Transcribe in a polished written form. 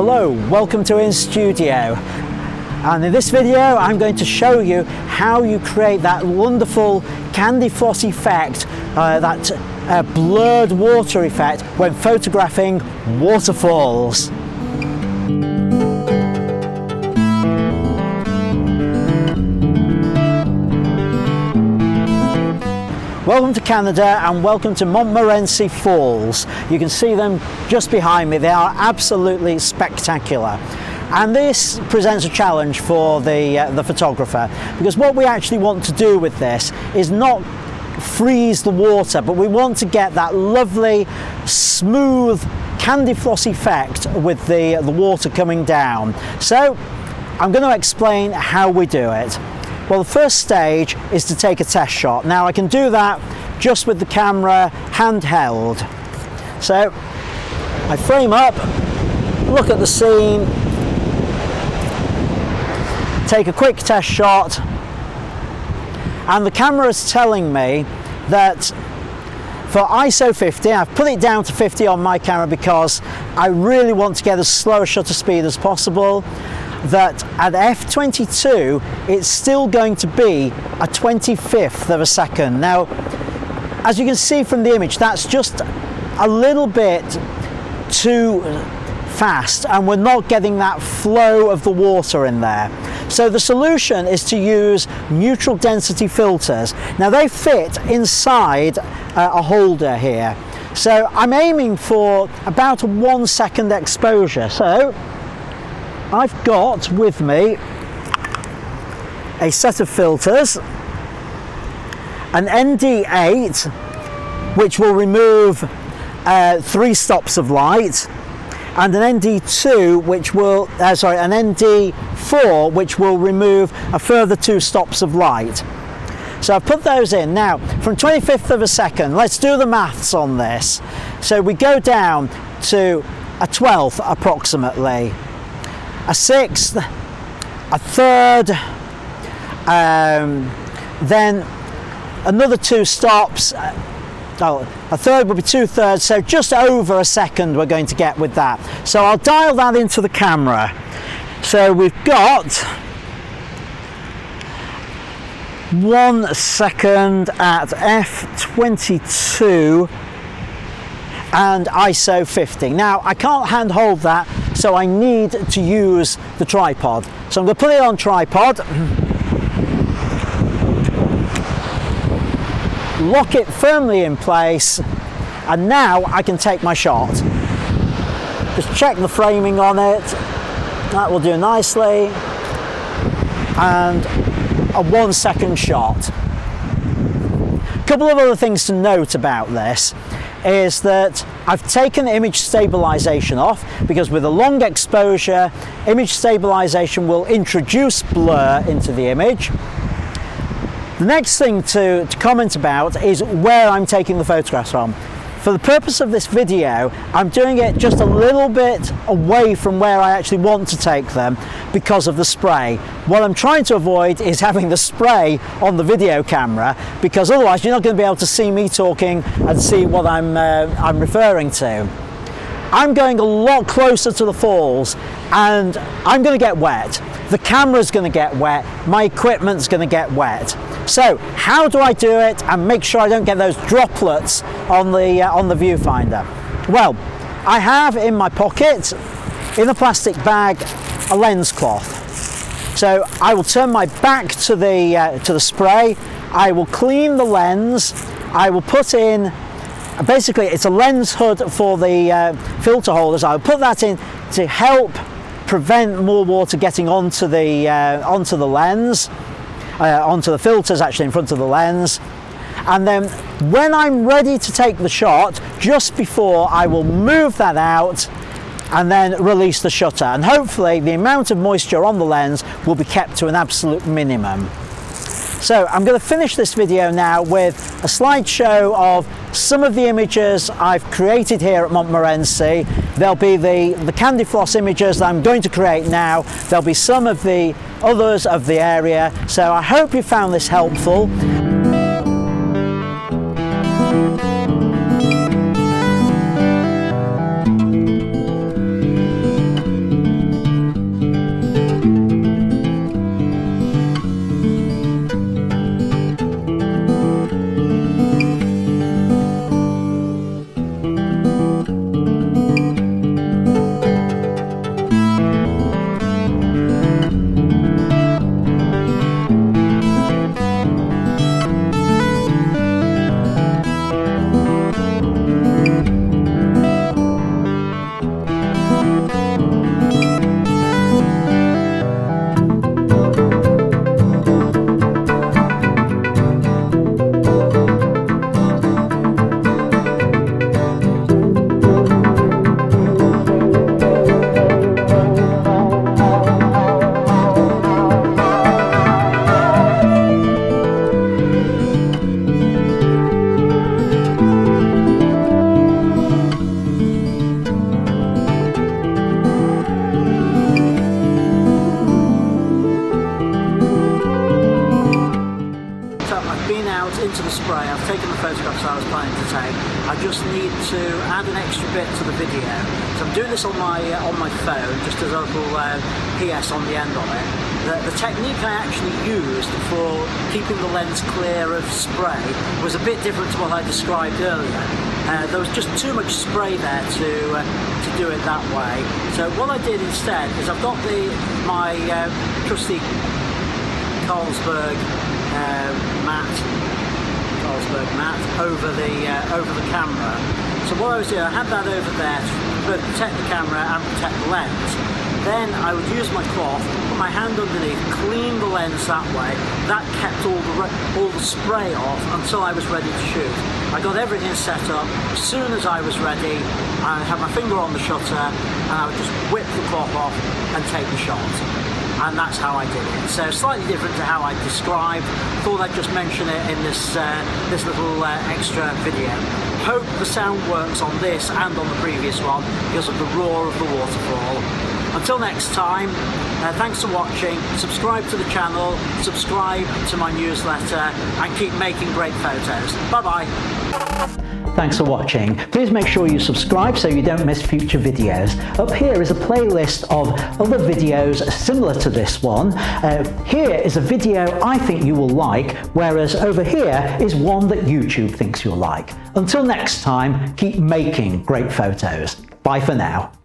Hello, welcome to iansstudio, and in this video I'm going to show you how you create that wonderful candy floss effect, that blurred water effect when photographing waterfalls. Welcome to Canada and welcome to Montmorency Falls. You can see them just behind me. They are absolutely spectacular. And this presents a challenge for the photographer, because what we actually want to do with this is not freeze the water, but we want to get that lovely, smooth candy floss effect with the water coming down. So I'm going to explain how we do it. Well, the first stage is to take a test shot. Now I can do that just with the camera handheld. So I frame up, look at the scene, take a quick test shot, and the camera is telling me that for ISO 50, I've put it down to 50 on my camera because I really want to get as slow a shutter speed as possible, that at f22 it's still going to be a 25th of a second. Now, as you can see from the image, that's just a little bit too fast and we're not getting that flow of the water in there. So the solution is to use neutral density filters. Now they fit inside a holder here. So I'm aiming for about a 1 second exposure. So I've got with me a set of filters, an ND8 which will remove 3 stops of light, and an ND2 which will, an ND4 which will remove a further 2 stops of light. So I've put those in. Now from 25th of a second, let's do the maths on this. So we go down to a 12th approximately, a 6th, a 3rd, then another 2 stops, a 3rd would be 2/3, so just over a second we're going to get with that. So I'll dial that into the camera. So we've got 1 second at f22 and ISO 50. Now I can't hand hold that, so I need to use the tripod. So I'm going to put it on tripod, lock it firmly in place, and now I can take my shot. Just check the framing on it, that will do nicely, and a 1 second shot. A couple of other things to note about this is that I've taken image stabilization off, because with a long exposure, image stabilization will introduce blur into the image. The next thing to comment about is where I'm taking the photographs from. For the purpose of this video, I'm doing it just a little bit away from where I actually want to take them because of the spray. What I'm trying to avoid is having the spray on the video camera, because otherwise you're not going to be able to see me talking and see what I'm referring to. I'm going a lot closer to the falls and I'm going to get wet. The camera's going to get wet, my equipment's going to get wet. So how do I do it and make sure I don't get those droplets on the viewfinder? Well, I have in my pocket, in a plastic bag, a lens cloth. So I will turn my back to the spray, I will clean the lens, I will put in, basically it's a lens hood for the filter holders. I'll put that in to help prevent more water getting onto the lens, onto the filters actually in front of the lens. And then when I'm ready to take the shot, just before, I will move that out and then release the shutter, and hopefully the amount of moisture on the lens will be kept to an absolute minimum. So I'm going to finish this video now with a slideshow of some of the images I've created here at Montmorency. There'll be the candy floss images that I'm going to create now. There'll be some of the others of the area. So I hope you found this helpful. planning to take. I just need to add an extra bit to the video. So I'm doing this on my phone, just as a little PS on the end of it. The technique I actually used for keeping the lens clear of spray was a bit different to what I described earlier. There was just too much spray there to do it that way. So what I did instead is I've got my trusty Carlsberg mat over the camera. So what I was doing, I had that over there to both protect the camera and protect the lens. Then I would use my cloth, put my hand underneath, clean the lens that way. That kept all the spray off until I was ready to shoot. I got everything set up. As soon as I was ready, I had my finger on the shutter and I would just whip the cloth off and take the shot. And that's how I did it. So slightly different to how I described. Thought I'd just mention it in this little extra video. Hope the sound works on this and on the previous one because of the roar of the waterfall. Until next time, thanks for watching. Subscribe to the channel, subscribe to my newsletter, and keep making great photos. Bye-bye. Thanks for watching. Please make sure you subscribe so you don't miss future videos. Up here is a playlist of other videos similar to this one. Here is a video I think you will like, whereas over here is one that YouTube thinks you'll like. Until next time, keep making great photos. Bye for now.